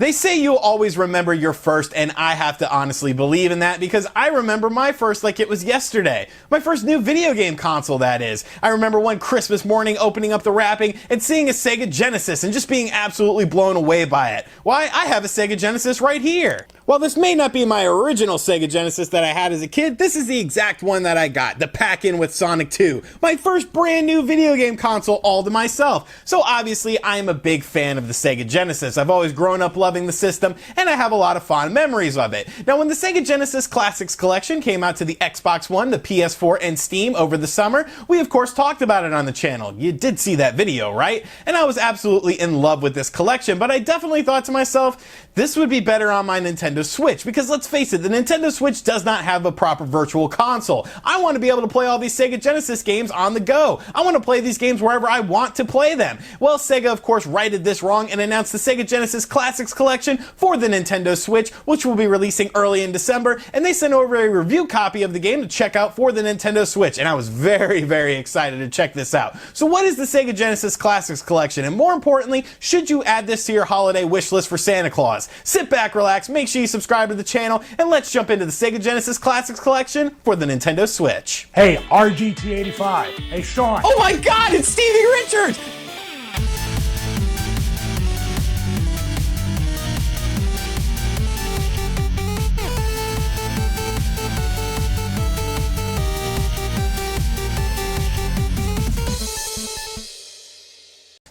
They say you'll always remember your first, and I have to honestly believe in that because I remember my first like it was yesterday. My first new video game console, that is. I remember one Christmas morning opening up the wrapping and seeing a Sega Genesis and just being absolutely blown away by it. Why, I have a Sega Genesis right here. While this may not be my original Sega Genesis that I had as a kid, this is the exact one that I got, the pack-in with Sonic 2. My first brand new video game console all to myself. So obviously I am a big fan of the Sega Genesis. I've always grown up loving the system, and I have a lot of fond memories of it. Now when the Sega Genesis Classics Collection came out to the Xbox One, the PS4, and Steam over the summer, we of course talked about it on the channel. You did see that video, right? And I was absolutely in love with this collection, but I definitely thought to myself, this would be better on my Nintendo Switch, because let's face it, the Nintendo Switch does not have a proper virtual console. I want to be able to play all these Sega Genesis games on the go. I want to play these games wherever I want to play them. Well, Sega of course righted this wrong and announced the Sega Genesis Classics Collection for the Nintendo Switch, which will be releasing early in December, and they sent over a review copy of the game to check out for the Nintendo Switch, and I was very excited to check this out. So what is the Sega Genesis Classics Collection, and more importantly, should you add this to your holiday wish list for Santa Claus? Sit back, relax, make sure you subscribe to the channel, and let's jump into the Sega Genesis Classics Collection for the Nintendo Switch. Hey, RGT 85. Hey, Sean. Oh my god, it's Stevie Richards!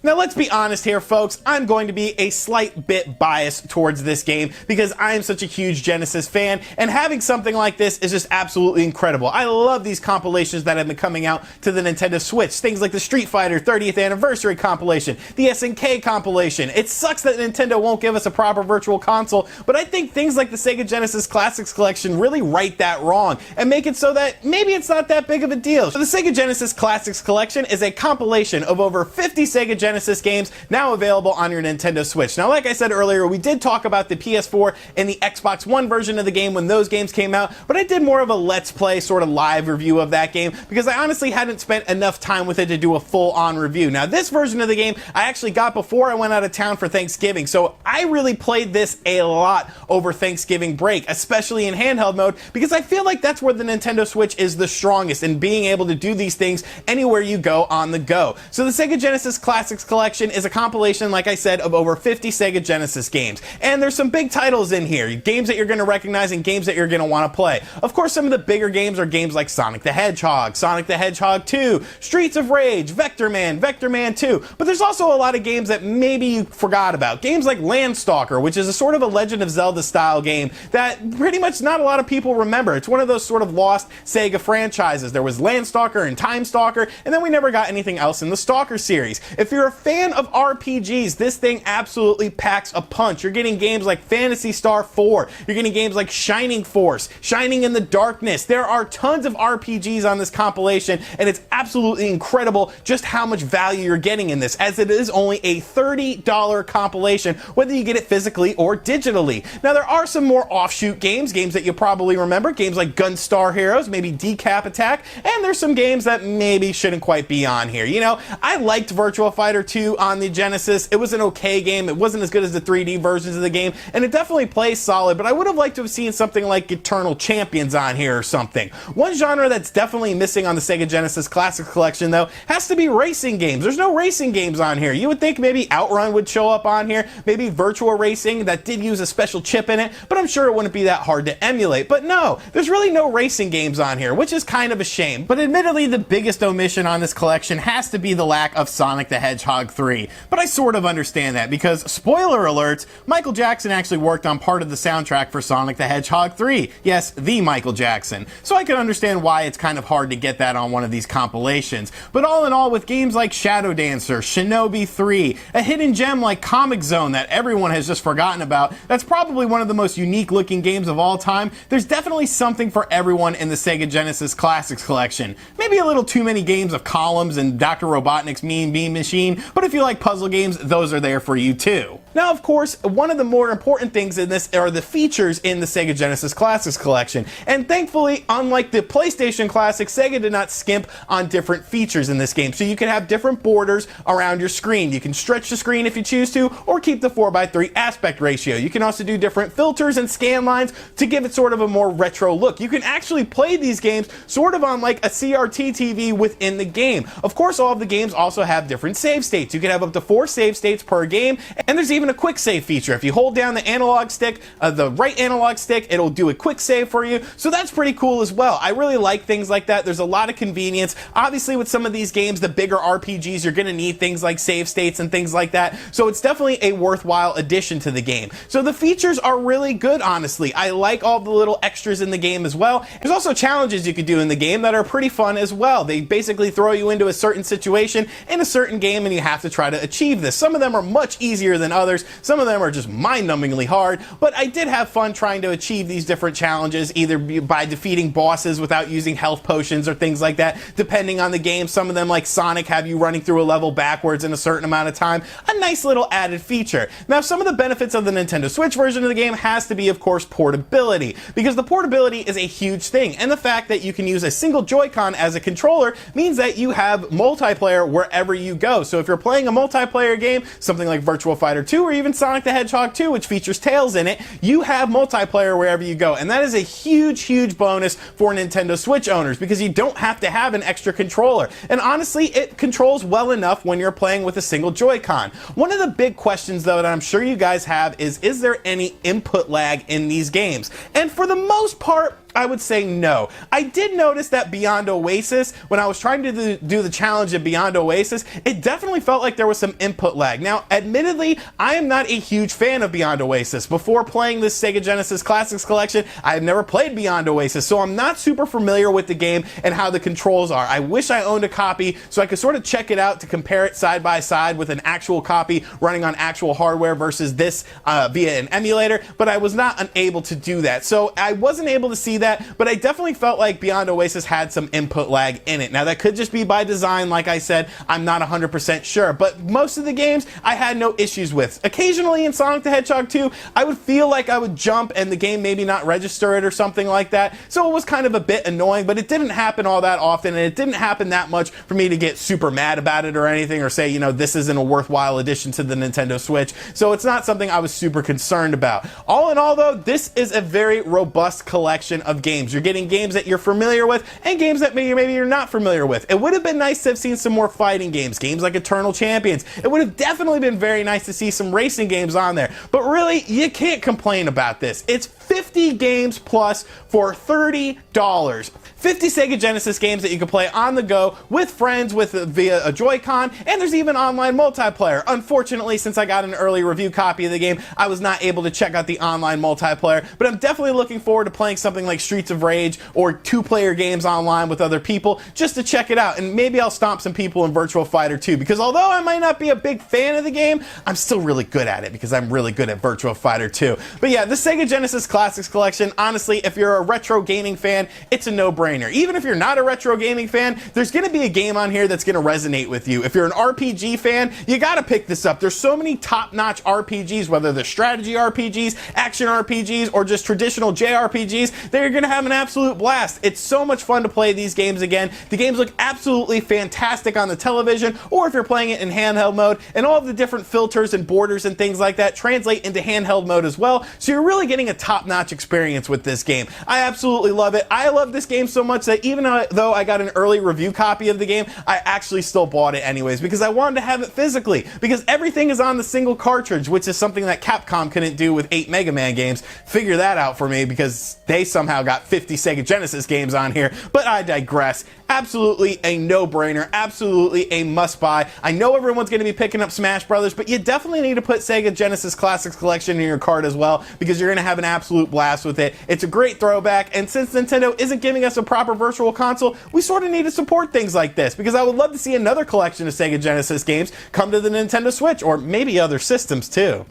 Now let's be honest here folks, I'm going to be a slight bit biased towards this game because I am such a huge Genesis fan, and having something like this is just absolutely incredible. I love these compilations that have been coming out to the Nintendo Switch, things like the Street Fighter 30th Anniversary compilation, the SNK compilation. It sucks that Nintendo won't give us a proper virtual console, but I think things like the Sega Genesis Classics Collection really right that wrong and make it so that maybe it's not that big of a deal. So the Sega Genesis Classics Collection is a compilation of over 50 Sega Genesis games now available on your Nintendo Switch. Now, like I said earlier, we did talk about the PS4 and the Xbox One version of the game when those games came out, but I did more of a Let's Play sort of live review of that game because I honestly hadn't spent enough time with it to do a full-on review. Now, this version of the game I actually got before I went out of town for Thanksgiving, so I really played this a lot over Thanksgiving break, especially in handheld mode, because I feel like that's where the Nintendo Switch is the strongest in being able to do these things anywhere you go on the go. So the Sega Genesis Classics Collection is a compilation, like I said, of over 50 Sega Genesis games. And there's some big titles in here, games that you're going to recognize and games that you're going to want to play. Of course, some of the bigger games are games like Sonic the Hedgehog, Sonic the Hedgehog 2, Streets of Rage, Vector Man 2. But there's also a lot of games that maybe you forgot about. Games like Landstalker, which is a sort of a Legend of Zelda style game that pretty much not a lot of people remember. It's one of those sort of lost Sega franchises. There was Landstalker and Time Stalker, and then we never got anything else in the Stalker series. If you're a fan of RPGs, this thing absolutely packs a punch. You're getting games like Phantasy Star 4. You're getting games like Shining Force, Shining in the Darkness. There are tons of RPGs on this compilation, and it's absolutely incredible just how much value you're getting in this, as it is only a $30 compilation, whether you get it physically or digitally. Now, there are some more offshoot games that you probably remember, games like Gunstar Heroes, maybe Decap Attack, and there's some games that maybe shouldn't quite be on here. You know, I liked Virtua Fighter 2 on the Genesis. It was an okay game. It wasn't as good as the 3D versions of the game, and it definitely plays solid, but I would have liked to have seen something like Eternal Champions on here or something. One genre that's definitely missing on the Sega Genesis Classics Collection, though, has to be racing games. There's no racing games on here. You would think maybe Outrun would show up on here, maybe Virtua Racing that did use a special chip in it, but I'm sure it wouldn't be that hard to emulate. But no, there's really no racing games on here, which is kind of a shame. But admittedly, the biggest omission on this collection has to be the lack of Sonic the Hedgehog 3. But I sort of understand that because, spoiler alerts, Michael Jackson actually worked on part of the soundtrack for Sonic the Hedgehog 3. Yes, the Michael Jackson. So I can understand why it's kind of hard to get that on one of these compilations. But all in all, with games like Shadow Dancer, Shinobi 3, a hidden gem like Comic Zone that everyone has just forgotten about, that's probably one of the most unique looking games of all time, there's definitely something for everyone in the Sega Genesis Classics Collection. Maybe a little too many games of Columns and Dr. Robotnik's Mean Bean Machine, but if you like puzzle games, those are there for you too. Now, of course, one of the more important things in this are the features in the Sega Genesis Classics Collection. And thankfully, unlike the PlayStation Classics, Sega did not skimp on different features in this game. So you can have different borders around your screen. You can stretch the screen if you choose to, or keep the 4:3 aspect ratio. You can also do different filters and scan lines to give it sort of a more retro look. You can actually play these games sort of on like a CRT TV within the game. Of course, all of the games also have different save states. You can have up to 4 save states per game, and there's even a quick save feature. If you hold down the analog stick, the right analog stick, it'll do a quick save for you. So that's pretty cool as well. I really like things like that. There's a lot of convenience. Obviously, with some of these games, the bigger RPGs, you're going to need things like save states and things like that. So it's definitely a worthwhile addition to the game. So the features are really good, honestly. I like all the little extras in the game as well. There's also challenges you can do in the game that are pretty fun as well. They basically throw you into a certain situation in a certain game, and you have to try to achieve this. Some of them are much easier than others. Some of them are just mind-numbingly hard, but I did have fun trying to achieve these different challenges, either by defeating bosses without using health potions or things like that, depending on the game. Some of them, like Sonic, have you running through a level backwards in a certain amount of time. A nice little added feature. Now, some of the benefits of the Nintendo Switch version of the game has to be, of course, portability, because the portability is a huge thing, and the fact that you can use a single Joy-Con as a controller means that you have multiplayer wherever you go. So if you're playing a multiplayer game, something like Virtua Fighter 2 or even Sonic the Hedgehog 2, which features Tails in it, you have multiplayer wherever you go. And that is a huge, huge bonus for Nintendo Switch owners, because you don't have to have an extra controller. And honestly, it controls well enough when you're playing with a single Joy-Con. One of the big questions, though, that I'm sure you guys have is there any input lag in these games? And for the most part, I would say no. I did notice that Beyond Oasis, when I was trying to do the challenge of Beyond Oasis, it definitely felt like there was some input lag. Now, admittedly, I am not a huge fan of Beyond Oasis. Before playing this Sega Genesis Classics Collection, I have never played Beyond Oasis, so I'm not super familiar with the game and how the controls are. I wish I owned a copy so I could sort of check it out to compare it side by side with an actual copy running on actual hardware versus this via an emulator, but I was not unable to do that. So I wasn't able to see that, but I definitely felt like Beyond Oasis had some input lag in it. Now, that could just be by design, like I said. I'm not 100% sure, but most of the games I had no issues with. Occasionally in Sonic the Hedgehog 2, I would feel like I would jump and the game maybe not register it or something like that, so it was kind of a bit annoying, but it didn't happen all that often, and it didn't happen that much for me to get super mad about it or anything, or say, you know, this isn't a worthwhile addition to the Nintendo Switch, so it's not something I was super concerned about. All in all, though, this is a very robust collection of games. You're getting games that you're familiar with and games that maybe you're not familiar with. It would have been nice to have seen some more fighting games like Eternal Champions. It would have definitely been very nice to see some racing games on there. But really, you can't complain about this. It's 50 games plus for $30. 50 Sega Genesis games that you can play on the go with friends via a Joy-Con, and there's even online multiplayer. Unfortunately, since I got an early review copy of the game, I was not able to check out the online multiplayer, but I'm definitely looking forward to playing something like Streets of Rage or 2-player games online with other people just to check it out, and maybe I'll stomp some people in Virtua Fighter 2, because although I might not be a big fan of the game, I'm still really good at it because I'm really good at Virtua Fighter 2. But yeah, the Sega Genesis Classics Collection, honestly, if you're a retro gaming fan, it's a no-brainer. Even if you're not a retro gaming fan, there's going to be a game on here that's going to resonate with you. If you're an RPG fan, you got to pick this up. There's so many top-notch RPGs, whether they're strategy RPGs, action RPGs, or just traditional JRPGs, that you're going to have an absolute blast. It's so much fun to play these games again. The games look absolutely fantastic on the television, or if you're playing it in handheld mode, and all of the different filters and borders and things like that translate into handheld mode as well, so you're really getting a top-notch experience with this game. I absolutely love it. I love this game so much that even though I got an early review copy of the game, I actually still bought it anyways, because I wanted to have it physically, because everything is on the single cartridge, which is something that Capcom couldn't do with 8 Mega Man games. Figure that out for me, because they somehow got 50 Sega Genesis games on here, but I digress. Absolutely a no-brainer, absolutely a must-buy. I know everyone's going to be picking up Smash Brothers, but you definitely need to put Sega Genesis Classics Collection in your cart as well, because you're going to have an absolute blast with it. It's a great throwback, and since Nintendo isn't giving us a proper virtual console, we sort of need to support things like this, because I would love to see another collection of Sega Genesis games come to the Nintendo Switch, or maybe other systems too.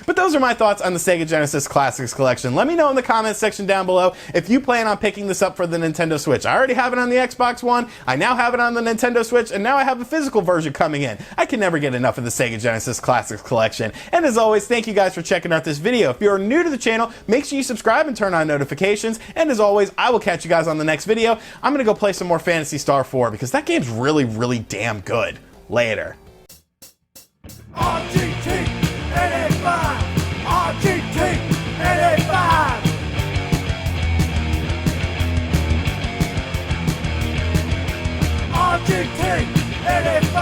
But those those are my thoughts on the Sega Genesis Classics Collection. Let me know in the comments section down below if you plan on picking this up for the Nintendo Switch. I already have it on the Xbox One, I now have it on the Nintendo Switch, and now I have a physical version coming in. I can never get enough of the Sega Genesis Classics Collection. And as always, thank you guys for checking out this video. If you're new to the channel, make sure you subscribe and turn on notifications. And as always, I will catch you guys on the next video. I'm gonna go play some more Phantasy Star 4 because that game's really, really damn good. Later. RGT 85. RGT 85. RGT 85.